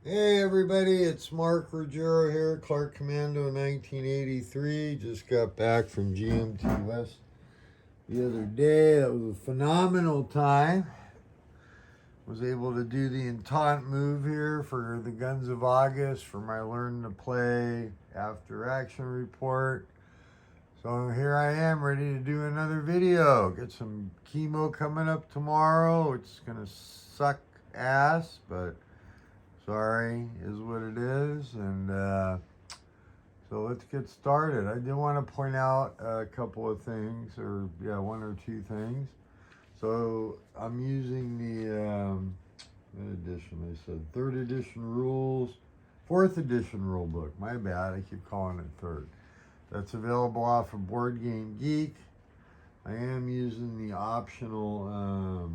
Hey everybody, it's Mark Ruggiero here, Clark Commando 1983. Just got back from GMT West the other day. That was a phenomenal time. Was able to do the Entente move here for the Guns of August for my Learn to Play After Action report. So here I am ready to do another video. Get some chemo coming up tomorrow. It's gonna suck ass, but sorry is what it is. And so let's get started. I did want to point out a couple of things, or one or two things. So I'm using the what edition? I said third edition rules, fourth edition rule book. My bad, I keep calling it third. That's available off of Board Game Geek. I am using the optional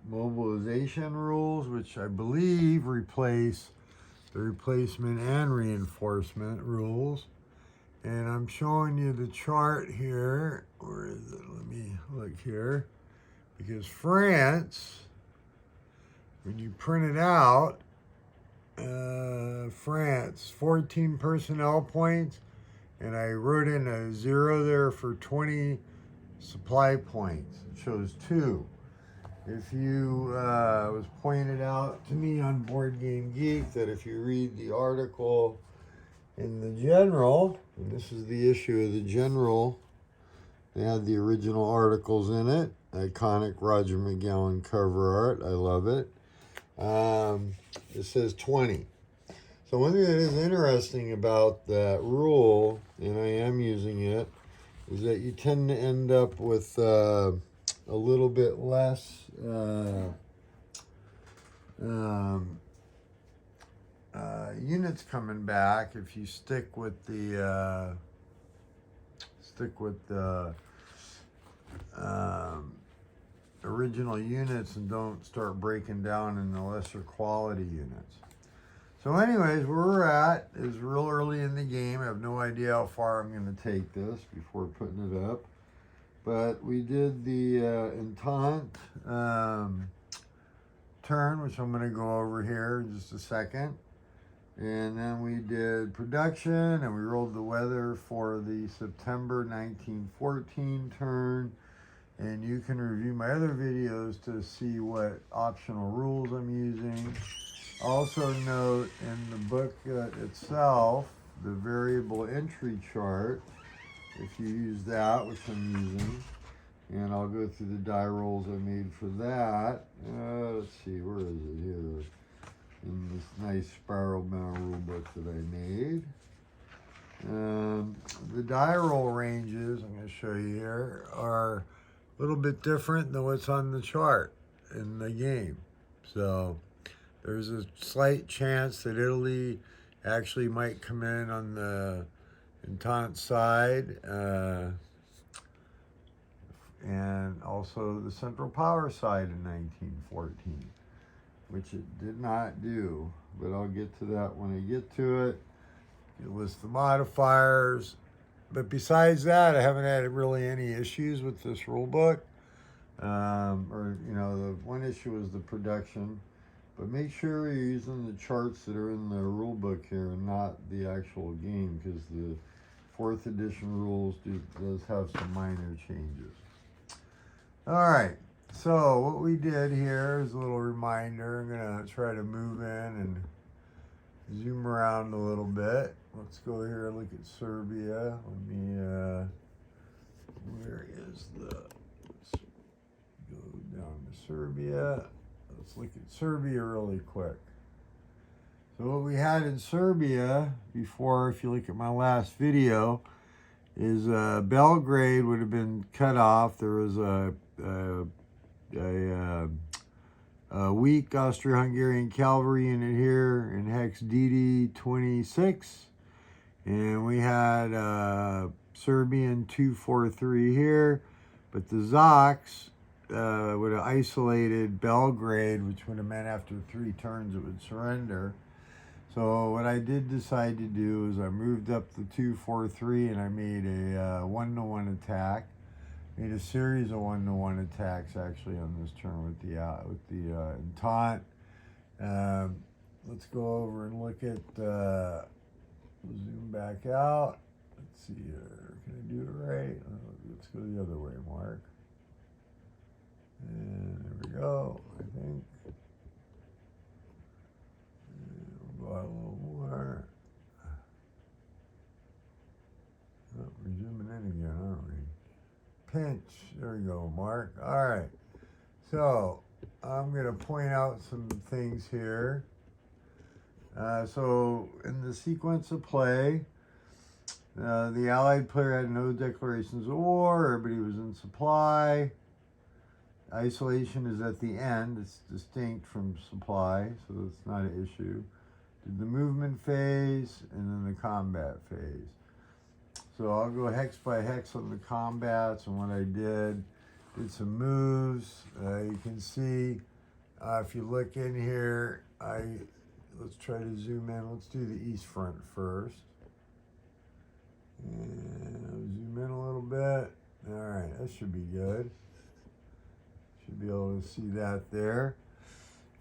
mobilization rules, which I believe replace the replacement and reinforcement rules. And I'm showing you the chart here. Where is it? Let me look here. Because France, when you print it out, France, 14 personnel points, and I wrote in a 0 there for 20 supply points. It shows 2. If you, was pointed out to me on Board Game Geek that if you read the article in the General, and this is the issue of the General, they had the original articles in it, iconic Roger McGowan cover art, I love it. It says 20. So one thing that is interesting about that rule, and I am using it, is that you tend to end up with a little bit less units coming back if you stick with the original units and don't start breaking down into lesser quality units. So anyways, where we're at is real early in the game. I have no idea how far I'm going to take this before putting it up. But we did the Entente turn, which I'm going to go over here in just a second. And then we did production, and we rolled the weather for the September 1914 turn. And you can review my other videos to see what optional rules I'm using. Also note in the book itself, the variable entry chart, if you use that, which I'm using, and I'll go through the die rolls I made for that. Let's see, where is it here? In this nice spiral bound rule book that I made. The die roll ranges, I'm going to show you here, are a little bit different than what's on the chart in the game. So there's a slight chance that Italy actually might come in on the Entente side, and also the Central Power side in 1914, which it did not do, but I'll get to that when I get to it. It lists the modifiers, but besides that, I haven't had really any issues with this rule book. The one issue was the production, but make sure you're using the charts that are in the rule book here and not the actual game, because the 4th edition rules does have some minor changes. All right, so what we did here is a little reminder. I'm gonna try to move in and zoom around a little bit. Let's go here and look at Serbia. Let me, where is let's go down to Serbia. Let's look at Serbia really quick. So what we had in Serbia before, if you look at my last video, is Belgrade would have been cut off. There was a weak Austro-Hungarian cavalry unit here in hex DD 26, and we had Serbian 243 here, but the Zocs would have isolated Belgrade, which would have meant after 3 turns it would surrender. So what I did decide to do is I moved up the 243 and I made a 1-to-1 attack. Made a series of 1-to-1 attacks actually on this turn with the Entente. Let's go over and look at, zoom back out. Let's see here. Can I do it right? Let's go the other way, Mark. And there we go, I think. And we'll go out a little more. Oh, we're zooming in again, aren't we? Pinch. There we go, Mark. All right. So I'm going to point out some things here. So in the sequence of play, the Allied player had no declarations of war. Everybody was in supply. Isolation is at the end. It's distinct from supply, so that's not an issue. Did the movement phase and then the combat phase. So I'll go hex by hex on the combats and what I did some moves. You can see if you look in here, let's try to zoom in. Let's do the east front first. And I'll zoom in a little bit. All right, that should be good. Should be able to see that there.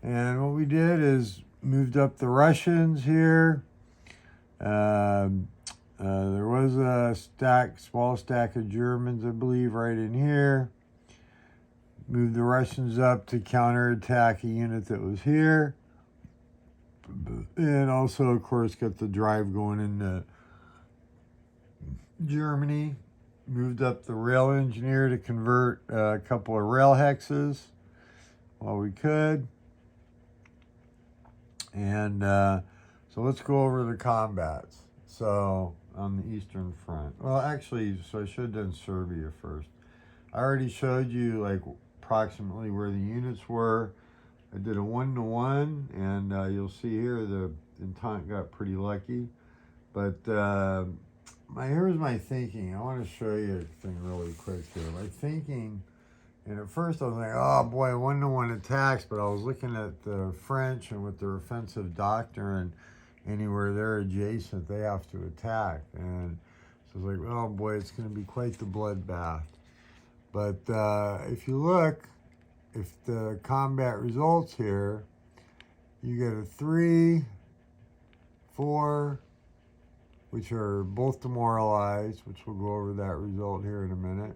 And what we did is moved up the Russians here. There was a small stack of Germans, I believe, right in here. Moved the Russians up to counterattack a unit that was here. And also, of course, got the drive going into Germany. Moved up the rail engineer to convert a couple of rail hexes while we could. And so let's go over the combats. So on the Eastern Front. Well, actually, so I should have done Serbia first. I already showed you like approximately where the units were. I did a 1-to-1, and you'll see here the Entente got pretty lucky. But here's my thinking. I want to show you a thing really quick here. My thinking, and at first I was like, oh boy, 1-to-1 attacks, but I was looking at the French and with their offensive doctrine, anywhere they're adjacent, they have to attack. And so I was like, oh boy, it's going to be quite the bloodbath. But if you look, if the combat results here, you get a 3, 4, which are both demoralized, which we'll go over that result here in a minute.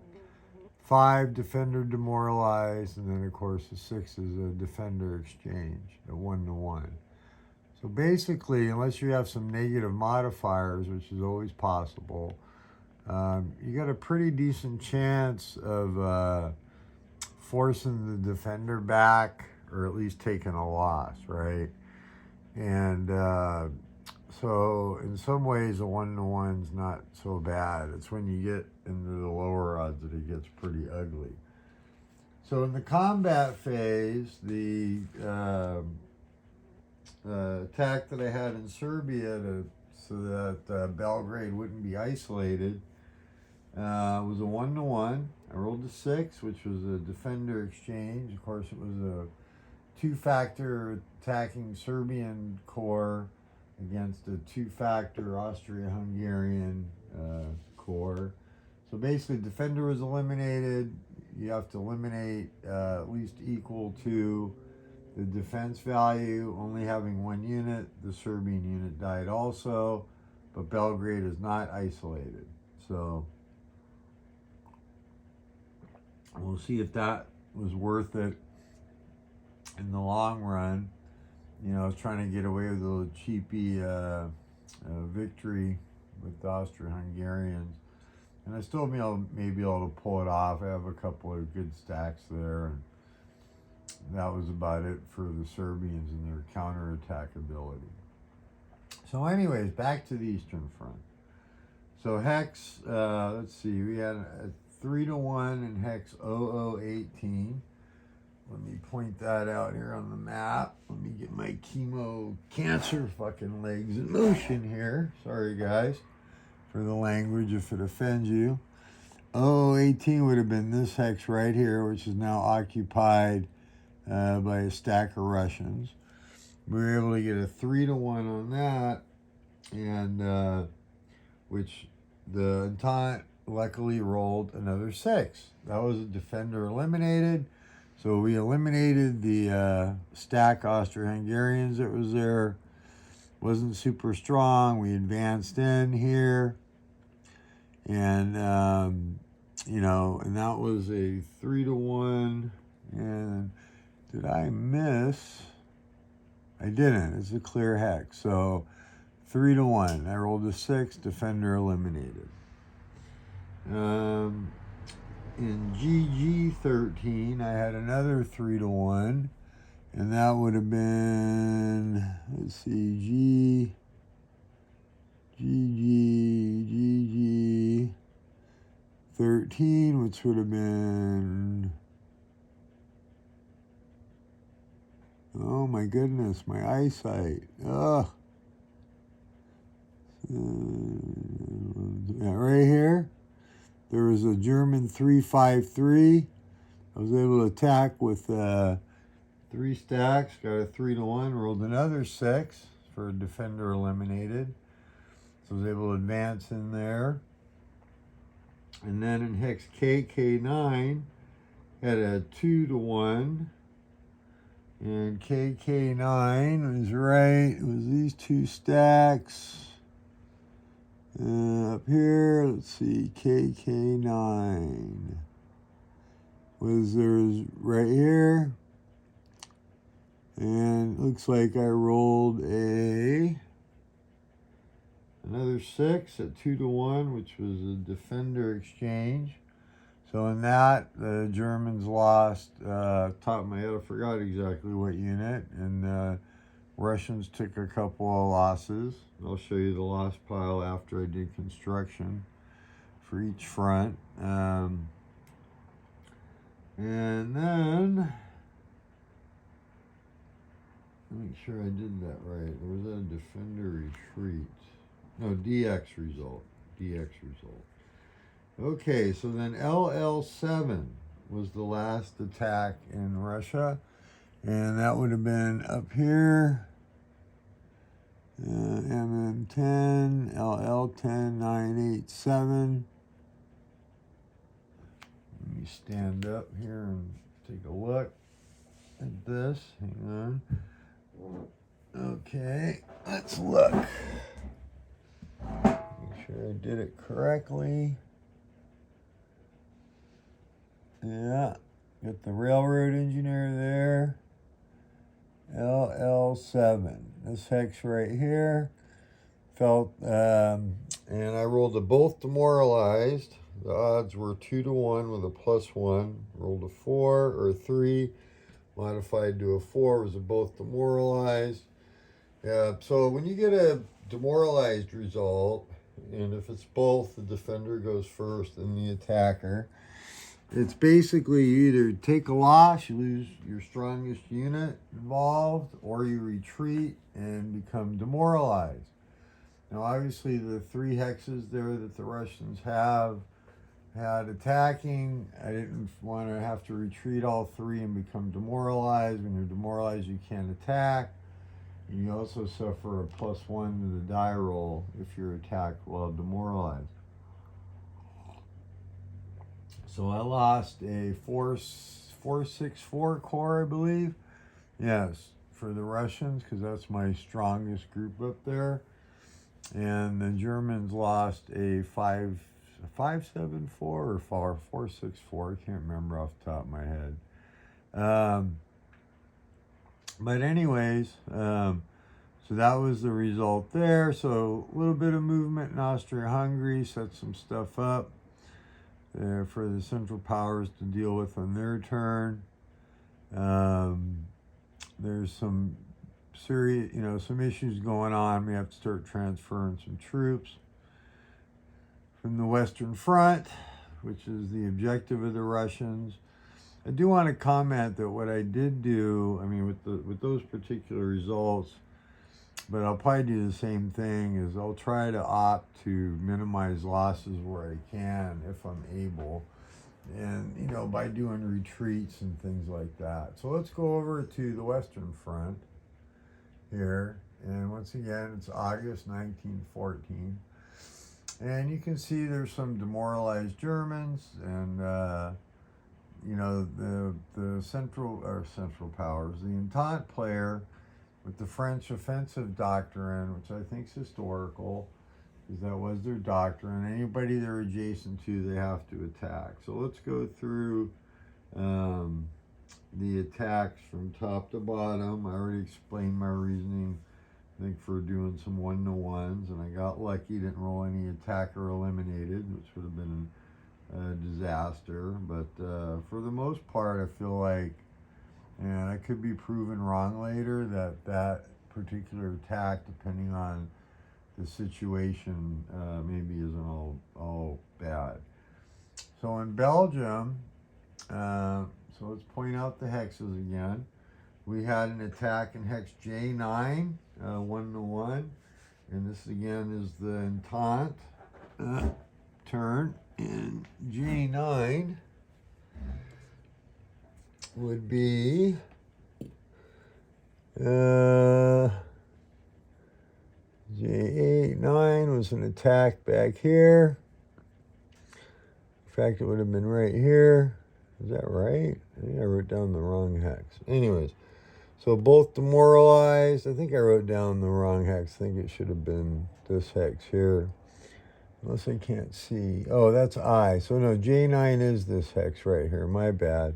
5, defender demoralized, and then of course the 6 is a defender exchange, a 1-to-1. So basically, unless you have some negative modifiers, which is always possible, you got a pretty decent chance of forcing the defender back, or at least taking a loss, right? And so in some ways, a 1-to-1's not so bad. It's when you get into the lower odds that it gets pretty ugly. So in the combat phase, the attack that I had in Serbia so that Belgrade wouldn't be isolated was a 1-to-1. I rolled a 6, which was a defender exchange. Of course, it was a 2-factor attacking Serbian corps against a 2-factor Austria-Hungarian corps. So basically, defender was eliminated. You have to eliminate at least equal to the defense value. Only having 1 unit, the Serbian unit died also, but Belgrade is not isolated. So we'll see if that was worth it in the long run. You know, I was trying to get away with a little cheapy victory with the Austro-Hungarians. And I still may be able to pull it off. I have a couple of good stacks there. And that was about it for the Serbians and their counterattack ability. So anyways, back to the Eastern Front. So hex, let's see, we had a 3-to-1 in hex 0018. Let me point that out here on the map. Let me get my chemo cancer fucking legs in motion here. Sorry, guys, for the language if it offends you. 0018 would have been this hex right here, which is now occupied by a stack of Russians. We were able to get a 3-to-1 on that, and which the Entente luckily rolled another 6. That was a defender eliminated. So we eliminated the stack Austro-Hungarians that was there. Wasn't super strong. We advanced in here. And, and that was a 3-1. And did I miss? I didn't. It's a clear hex. So 3-1. I rolled a 6. Defender eliminated. In GG13, I had another 3-1, and that would have been, let's see, GG13, which would have been, oh my goodness, my eyesight. Ugh. Right here. There was a German 3-5-3. I was able to attack with 3 stacks. Got a 3-1. Rolled another 6 for a defender eliminated. So I was able to advance in there. And then in hex KK9, had a 2-1. And KK9 was right. It was these 2 stacks. Up here, let's see, KK9 was right here, and looks like I rolled another 6 at 2-1, which was a defender exchange. So in that, the Germans lost. Top of my head, I forgot exactly what unit, and Russians took a couple of losses. I'll show you the loss pile after I did construction for each front. And then, make sure I did that right. Or was that a defender retreat? No, DX result. DX result. Okay, so then LL7 was the last attack in Russia. And that would have been up here. MM10, LL10, 987. Let me stand up here and take a look at this. Hang on. Okay, let's look. Make sure I did it correctly. Yeah, got the railroad engineer there. LL7. This hex right here felt, and I rolled a both demoralized. The odds were 2-1 with a +1. Rolled a 4 or a 3, modified to a 4, was a both demoralized. Yeah, so when you get a demoralized result, and if it's both, the defender goes first and the attacker. It's basically you either take a loss, you lose your strongest unit involved, or you retreat and become demoralized. Now, obviously, the 3 hexes there that the Russians had attacking. I didn't want to have to retreat all 3 and become demoralized. When you're demoralized, you can't attack. And you also suffer a +1 to the die roll if you're attacked while demoralized. So I lost a 464 core, I believe. Yes, for the Russians, because that's my strongest group up there. And the Germans lost a 574 or 464. I can't remember off the top of my head. But anyways, so that was the result there. So a little bit of movement in Austria-Hungary, set some stuff up for the Central Powers to deal with on their turn. There's some serious, some issues going on. We have to start transferring some troops from the Western Front, which is the objective of the Russians. I do want to comment that what I did do, with those particular results, but I'll probably do the same thing, is I'll try to opt to minimize losses where I can, if I'm able, and, by doing retreats and things like that. So let's go over to the Western Front here, and once again, it's August 1914, and you can see there's some demoralized Germans, and you know, the central powers, the Entente player with the French offensive doctrine, which I think is historical, because that was their doctrine. Anybody they're adjacent to, they have to attack. So let's go through the attacks from top to bottom. I already explained my reasoning, I think, for doing some 1-to-1s, and I got lucky, didn't roll any attacker eliminated, which would have been a disaster. But for the most part, I feel like, and I could be proven wrong later, that particular attack, depending on the situation, maybe isn't all bad. So in Belgium, so let's point out the hexes again. We had an attack in hex J9, 1-to-1, and this again is the Entente turn. And J9 would be J8, 9 was an attack back here. In fact, it would have been right here. Is that right? I think I wrote down the wrong hex. Anyways, so both demoralized. I think I wrote down the wrong hex. I think it should have been this hex here. Unless I can't see. Oh, that's I. So no, J9 is this hex right here. My bad.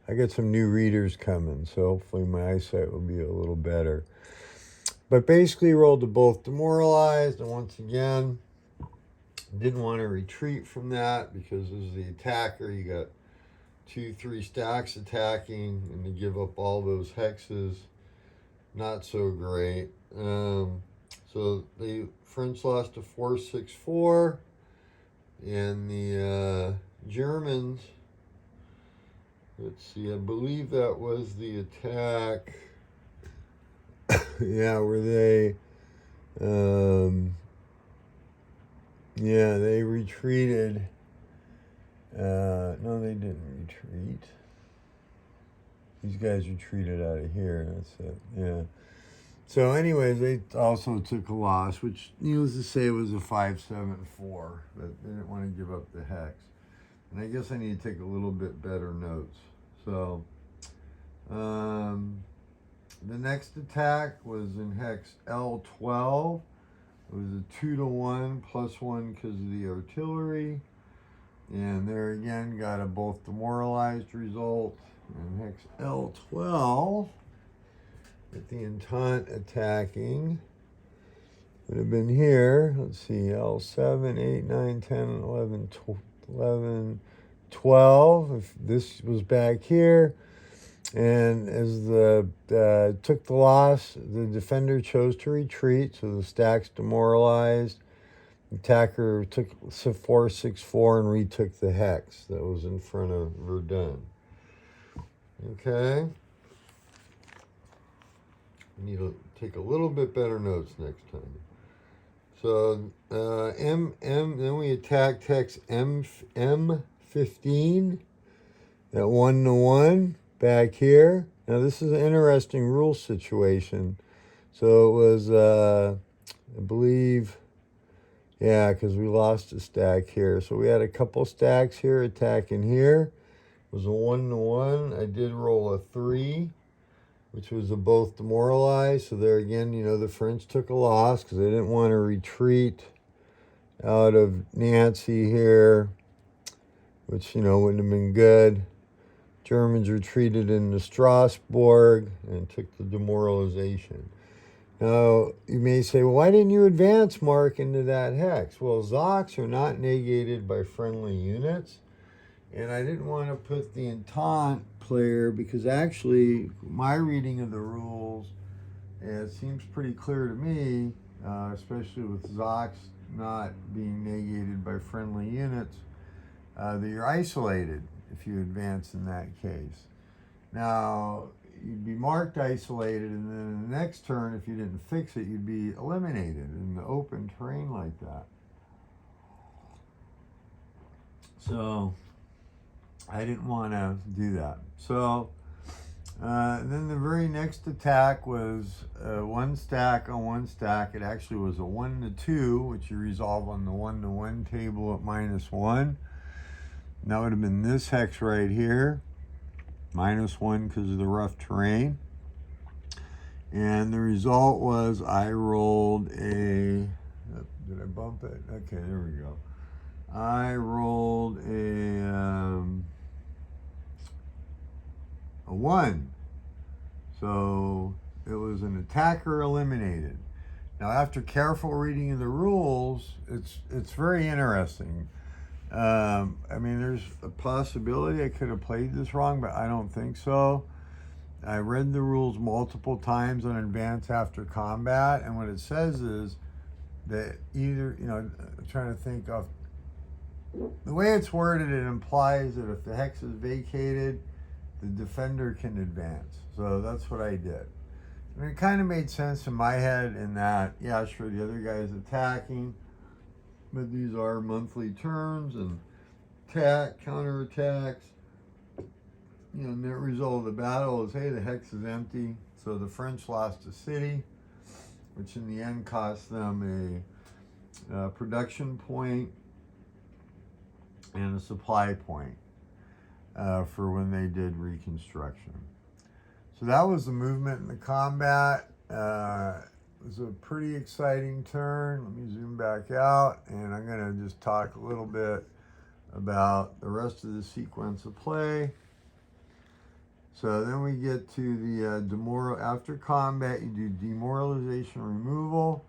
I got some new readers coming, so hopefully my eyesight will be a little better. But basically rolled to both demoralized, and once again, didn't want to retreat from that because as the attacker, you got 2-3 stacks attacking, and to give up all those hexes, not so great. So the French lost to 4-6-4, and the Germans, let's see, I believe that was the attack, yeah, where they, yeah, they retreated. No, they didn't retreat. These guys retreated out of here, that's it, yeah. So anyways, they also took a loss, which needless to say was a 5-7-4, but they didn't want to give up the hex. And I guess I need to take a little bit better notes. So the next attack was in hex L12. It was a 2-to-1 +1 because of the artillery. And there again, got a both demoralized result. And hex L12, with the Entente attacking, would have been here. Let's see, L7, 8, 9, 10, 11, 12. If this was back here, and as the took the loss, the defender chose to retreat, so the stacks demoralized. Attacker took 4-6-4 and retook the hex that was in front of Verdun. Okay. I need to take a little bit better notes next time. So then we attacked hex M15 at 1-to-1 back here. Now this is an interesting rule situation. So it was I believe, yeah, because we lost a stack here. So we had a couple stacks here attacking here. It was a 1-to-1. I did roll a 3, which was a both demoralized. So there again, you know, the French took a loss because they didn't want to retreat out of Nancy here, which, you know, wouldn't have been good. Germans retreated into Strasbourg and took the demoralization. Now, you may say, well, why didn't you advance, Mark, into that hex? Well, Zocs are not negated by friendly units. And I didn't want to put the Entente player because actually my reading of the rules, it seems pretty clear to me, especially with Zocs not being negated by friendly units, that you're isolated if you advance in that case. Now, you'd be marked isolated, and then in the next turn, if you didn't fix it, you'd be eliminated in the open terrain like that. So I didn't want to do that. So then the very next attack was one stack on one stack. It actually was a 1-to-2, which you resolve on the 1-to-1 table at -1. And that would have been this hex right here. -1 because of the rough terrain. And the result was I rolled a, did I bump it? Okay, there we go. I rolled a 1. So it was an attacker eliminated. Now, after careful reading of the rules, it's very interesting. I mean, there's a possibility I could have played this wrong, but I don't think so. I read the rules multiple times on advance after combat, and what it says is that either, I'm trying to think of the way it's worded, it implies that if the hex is vacated, the defender can advance. So that's what I did. And it kind of made sense in my head in that, yeah, sure, the other guy's attacking, but these are monthly turns and counterattacks. Net result of the battle is, hey, the hex is empty. So the French lost a city, which in the end cost them a production point and a supply point for when they did reconstruction. So that was the movement and the combat. It was a pretty exciting turn. Let me zoom back out, and I'm going to just talk a little bit about the rest of the sequence of play. So then we get to the after combat, you do demoralization removal.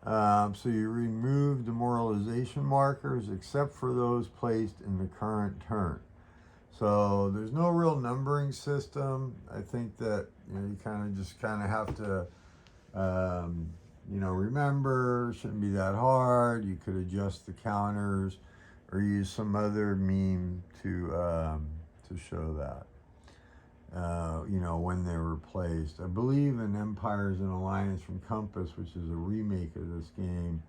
So you remove demoralization markers except for those placed in the current turn. So there's no real numbering system. I think that you kind of have to remember. Shouldn't be that hard. You could adjust the counters or use some other meme to show that. When they were placed. I believe in Empires and Alliance from Compass, which is a remake of this game,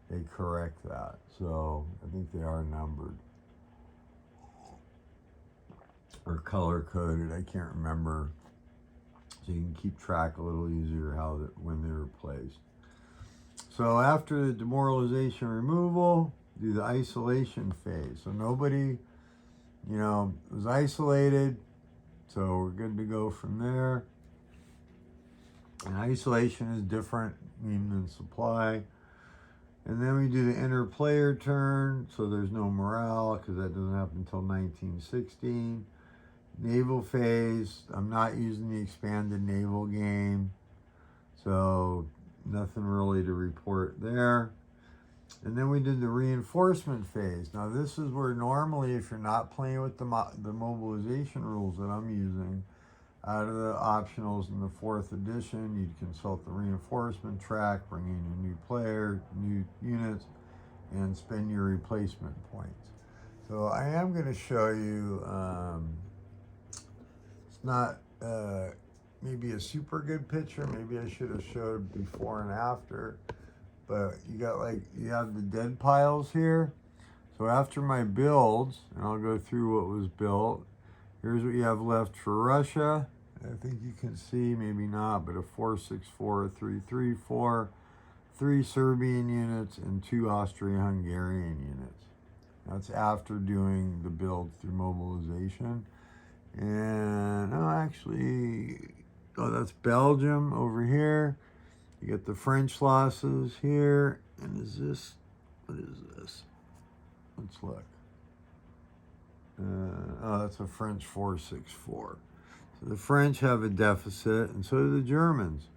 they correct that. So I think they are numbered. Or color-coded, I can't remember. So you can keep track a little easier when they were placed. So after the demoralization removal, do the isolation phase. So nobody, was isolated. So we're good to go from there. And isolation is different, than supply. And then we do the inner player turn. So there's no morale because that doesn't happen until 1916. Naval phase. I'm not using the expanded naval game. So nothing really to report there. And then we did the reinforcement phase. Now this is where normally, if you're not playing with the mobilization rules that I'm using, out of the optionals in the 4th edition, you'd consult the reinforcement track, bring in your new player, new units, and spend your replacement points. So I am going to show you, it's not maybe a super good picture. Maybe I should have showed before and after. But you have the dead piles here. So after my builds, and I'll go through what was built, here's what you have left for Russia. I think you can see, maybe not, but a 464, a 334, 3 Serbian units, and 2 Austro-Hungarian units. That's after doing the build through mobilization. And, that's Belgium over here. You get the French losses here. And what is this? Let's look. That's a French 464. So the French have a deficit, and so do the Germans.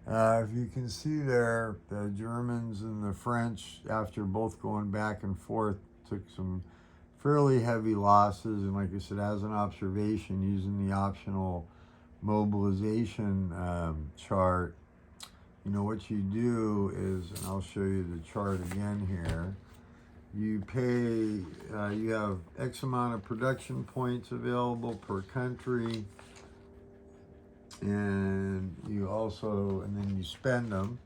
If you can see there, the Germans and the French, after both going back and forth, took some fairly heavy losses. And like I said, as an observation, using the optional mobilization chart, what you do is, and I'll show you the chart again here, you have X amount of production points available per country, and then you spend them,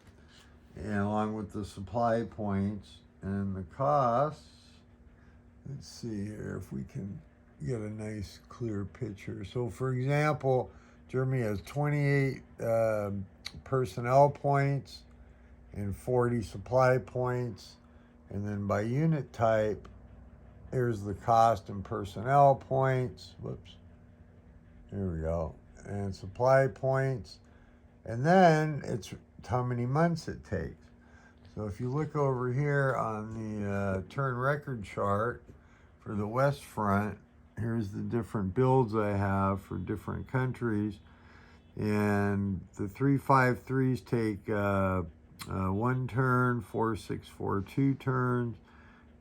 and along with the supply points and the costs. Let's see here if we can get a nice clear picture. So for example, Germany has 28 personnel points and 40 supply points. And then by unit type, here's the cost in personnel points. Whoops. There we go. And supply points. And then it's how many months it takes. So if you look over here on the turn record chart for the west front, here's the different builds I have for different countries. And the 353s take 1 turn, 464 2 turns,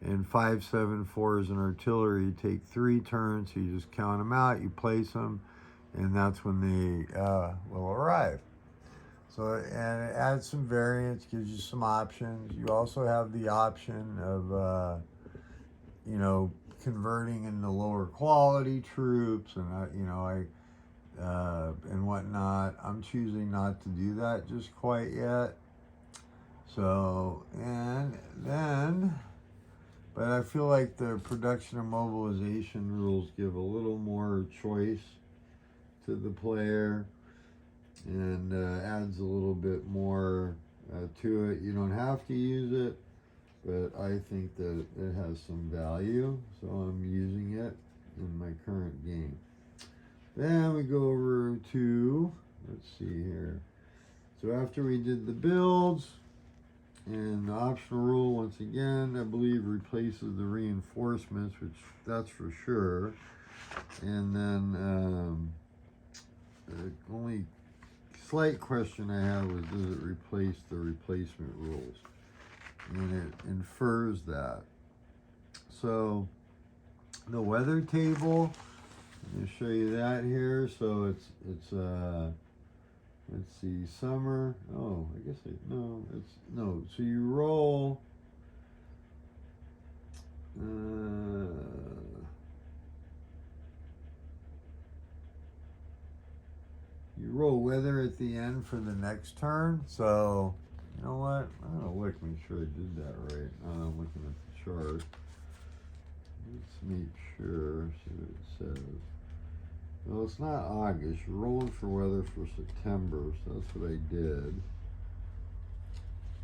and 574s in artillery take 3 turns. So you just count them out, you place them, and that's when they will arrive. So, and it adds some variance, gives you some options. You also have the option of, you know, converting into lower quality troops and, and whatnot. I'm choosing not to do that just quite yet. So, and then, but I feel like the production and mobilization rules give a little more choice to the player. And adds a little bit more to it. You don't have to use it, but I think that it has some value, so I'm using it in my current game. Then we go over to, let's see here. So after we did the builds, and the optional rule, once again, I believe replaces the reinforcements, which that's for sure. And then the only slight question I have was, does it replace the replacement rules? And it infers that. So the weather table, let me show you that here. So it's let's see, summer. Oh, I guess no. So you roll. You roll weather at the end for the next turn. So, you know what? I'm going to look, make sure I did that right. I'm looking at the chart. Let's make sure, see what it says. Well, it's not August. You're rolling for weather for September, so that's what I did.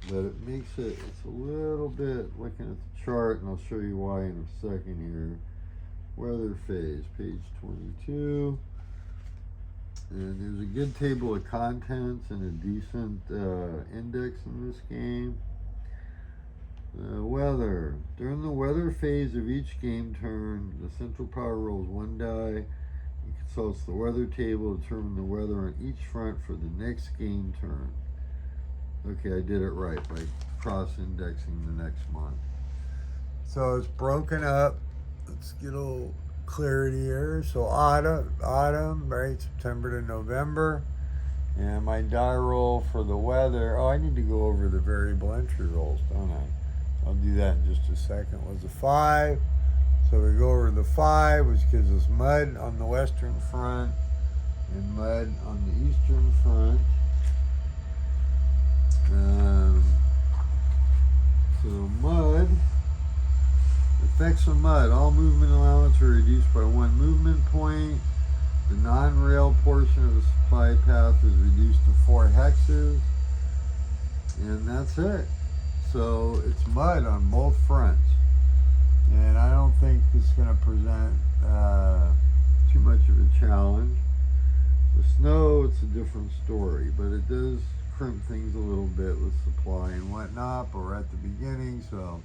But it makes it's a little bit, looking at the chart, and I'll show you why in a second here. Weather phase, page 22. And there's a good table of contents and a decent index in this game. Weather. During the weather phase of each game turn, the central power rolls 1 die. It consults the weather table to determine the weather on each front for the next game turn. Okay, I did it right by cross-indexing the next month. So it's broken up. Let's get a little clarity here. So autumn, right? September to November. And my die roll for the weather. Oh, I need to go over the variable entry rolls, don't I? I'll do that in just a second. Was a 5. So we go over the 5, which gives us mud on the western front and mud on the eastern front. So mud. Effects of mud. All movement allowance are reduced by 1 movement point. The non-rail portion of the supply path is reduced to 4 hexes. And that's it. So it's mud on both fronts. And I don't think it's going to present too much of a challenge. The snow, it's a different story. But it does crimp things a little bit with supply and whatnot. But we're at the beginning, so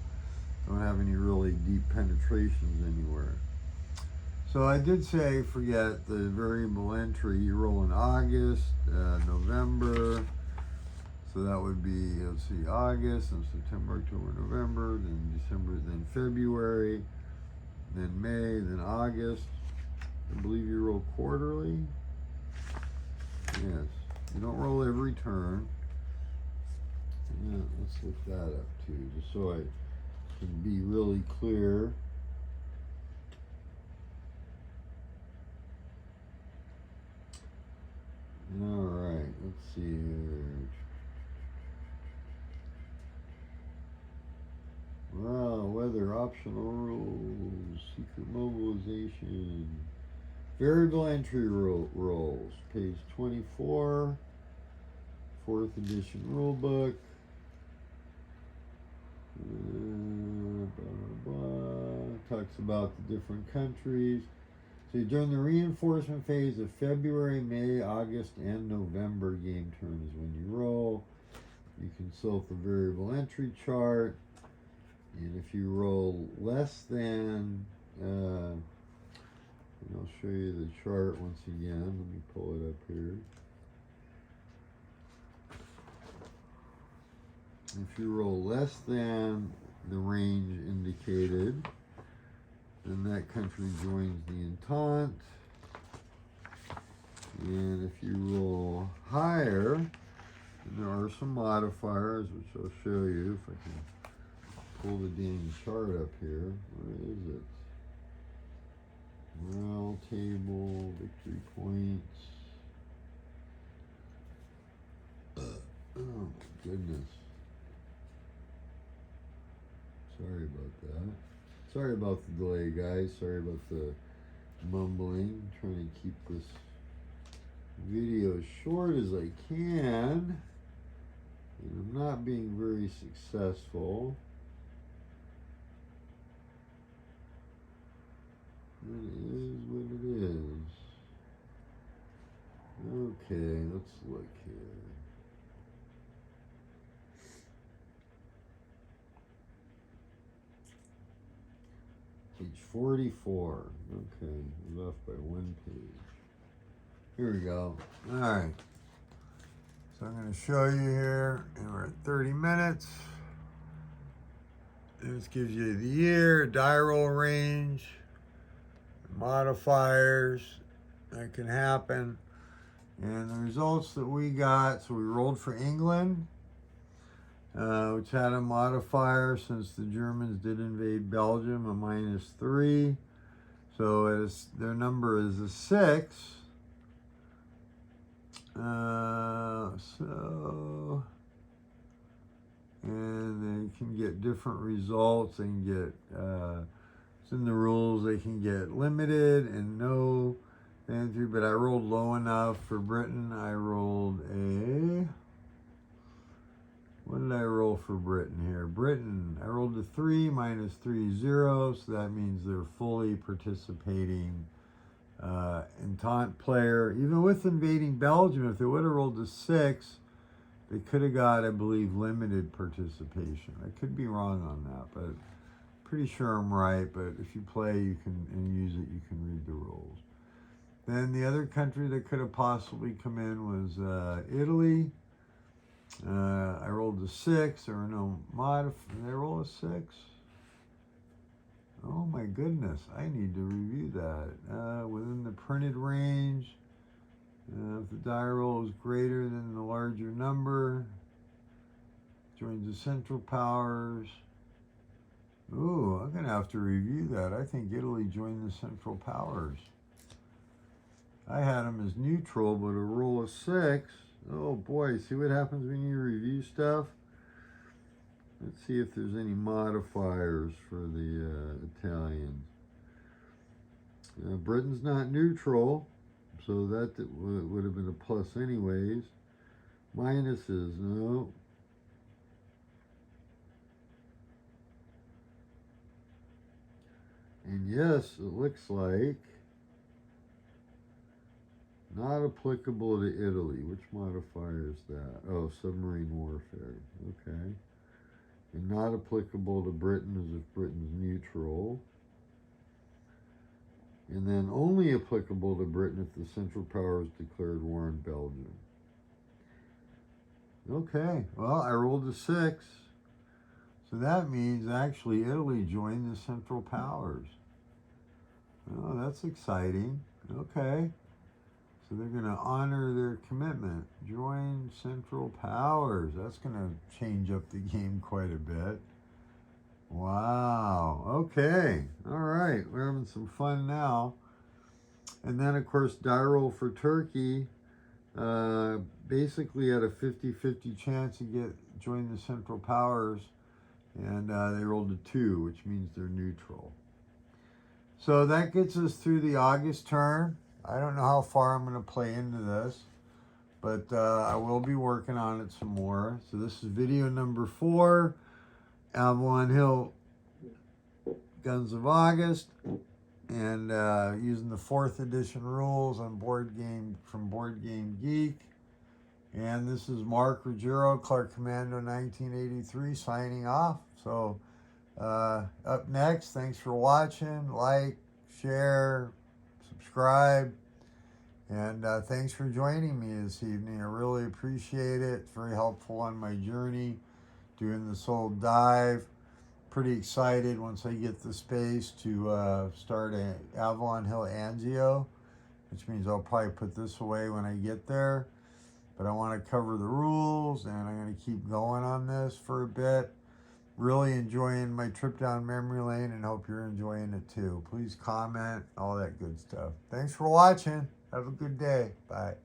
don't have any really deep penetrations anywhere. So I did say, forget the variable entry. You roll in August, November. So that would be, let's see, August, and September, October, November, then December, then February, then May, then August. I believe you roll quarterly. Yes. You don't roll every turn. Yeah, let's look that up too, just so I can be really clear. All right, let's see here. Wow, weather optional rules, secret mobilization, variable entry rolls, page 24, 4th edition rulebook. Blah, blah, blah. Talks about the different countries. So during the reinforcement phase of February, May, August, and November game turn is when you roll. You consult the variable entry chart. And if you roll less than, and I'll show you the chart once again. Let me pull it up here. If you roll less than the range indicated, then that country joins the Entente. And if you roll higher, then there are some modifiers, which I'll show you if I can pull the dang chart up here. Where is it? Morale table, victory points. Oh my goodness. Sorry about that. Sorry about the delay, guys. Sorry about the mumbling. I'm trying to keep this video as short as I can. And I'm not being very successful. It is what it is. Okay, let's look here. Page 44. Okay, we're off by one page. Here we go. All right. So I'm going to show you here, and we're at 30 minutes. This gives you the year, die roll range, modifiers that can happen, and the results that we got. So we rolled for England, which had a modifier since the Germans did invade Belgium, a -3. So their number is a 6. And they can get different results. They can get, it's in the rules, they can get limited and no entry, but I rolled low enough for Britain. I rolled what did I roll for Britain here? Britain, I rolled a 3, -3, 0, so that means they're fully participating Entente player. Even with invading Belgium, if they would have rolled a 6, they could have got, I believe, limited participation. I could be wrong on that, but pretty sure I'm right. But if you play, you can and use it, you can read the rules. Then the other country that could have possibly come in was Italy. I rolled a 6. There were no Did I roll a 6? Oh my goodness, I need to review that. Within the printed range, if the die roll is greater than the larger number, joins the Central Powers. Ooh, I'm going to have to review that. I think Italy joined the Central Powers. I had them as neutral, but a roll of 6. Oh boy, see what happens when you review stuff? Let's see if there's any modifiers for the Italians. Britain's not neutral, so that would have been a plus anyways. Minuses, no. And yes, it looks like not applicable to Italy. Which modifier is that? Oh, submarine warfare. Okay. And not applicable to Britain as if Britain's neutral. And then only applicable to Britain if the Central Powers declared war on Belgium. Okay, well, I rolled a 6. So that means actually Italy joined the Central Powers. Oh, that's exciting. Okay. So they're going to honor their commitment. Join Central Powers. That's going to change up the game quite a bit. Wow. Okay. All right. We're having some fun now. And then, of course, die roll for Turkey. Basically had a 50-50 chance to join the Central Powers. And they rolled a 2, which means they're neutral. So that gets us through the August turn. I don't know how far I'm going to play into this, but I will be working on it some more. So this is video number 4, Avalon Hill Guns of August. and using the 4th edition rules on board game from Board Game Geek. And this is Mark Ruggiero, Clark Commando 1983, signing off. So up next, thanks for watching. Like, share, subscribe, and thanks for joining me this evening. I really appreciate it. It's very helpful on my journey doing this whole dive. Pretty excited once I get the space to start a Avalon Hill Angio, which means I'll probably put this away when I get there. But I want to cover the rules, and I'm going to keep going on this for a bit. Really enjoying my trip down memory lane, and hope you're enjoying it too. Please comment, all that good stuff. Thanks for watching. Have a good day. Bye.